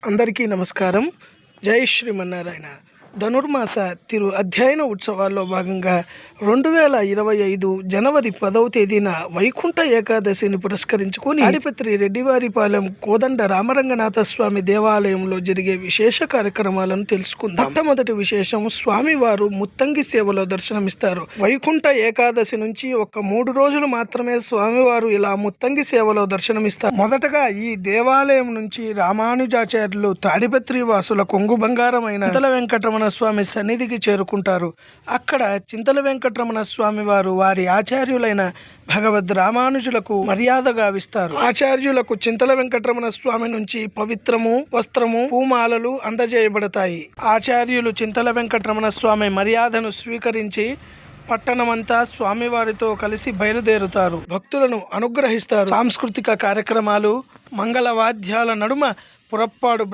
అందరికీ నమస్కారం. జై శ్రీమన్నారాయణ. ధనుర్మాస తిరు అధ్యయన ఉత్సవాల్లో భాగంగా 2025 జనవరి 10వ తేదీన వైకుంఠ ఏకాదశిని పురస్కరించుకుని తాడిపత్రి రెడ్డివారిపాలెం కోదండ రామరంగనాథ స్వామి దేవాలయంలో జరిగే విశేష కార్యక్రమాలను తెలుసుకుందాం. మొట్టమొదటి విశేషం, స్వామివారు ముత్తంగి సేవలో దర్శనమిస్తారు. వైకుంఠ ఏకాదశి నుంచి ఒక 3 రోజులు మాత్రమే స్వామివారు ఇలా ముత్తంగి సేవలో దర్శనమిస్తారు. మొదటగా ఈ దేవాలయం నుంచి రామానుజాచార్యులు తాడిపత్రి వాసుల కొంగు బంగారమైన చింతల వెంకటరమణ స్వామి సన్నిధికి చేరుకుంటారు. అక్కడ చింతల వెంకటరమణ స్వామి వారు వారి ఆచార్యులైన భగవద్ రామానుజులకు మర్యాద గావిస్తారు. ఆచార్యులకు చింతల వెంకటరమణ స్వామి నుంచి పవిత్రము, వస్త్రము, పూమాలలు అందజేయబడతాయి. ఆచార్యులు చింతల వెంకటరమణ స్వామి మర్యాదను స్వీకరించి పట్టణమంతా స్వామివారితో కలిసి బయలుదేరుతారు. భక్తులను అనుగ్రహిస్తారు. సాంస్కృతిక కార్యక్రమాలు, మంగళవాద్యాల నడుమ పురప్పాడు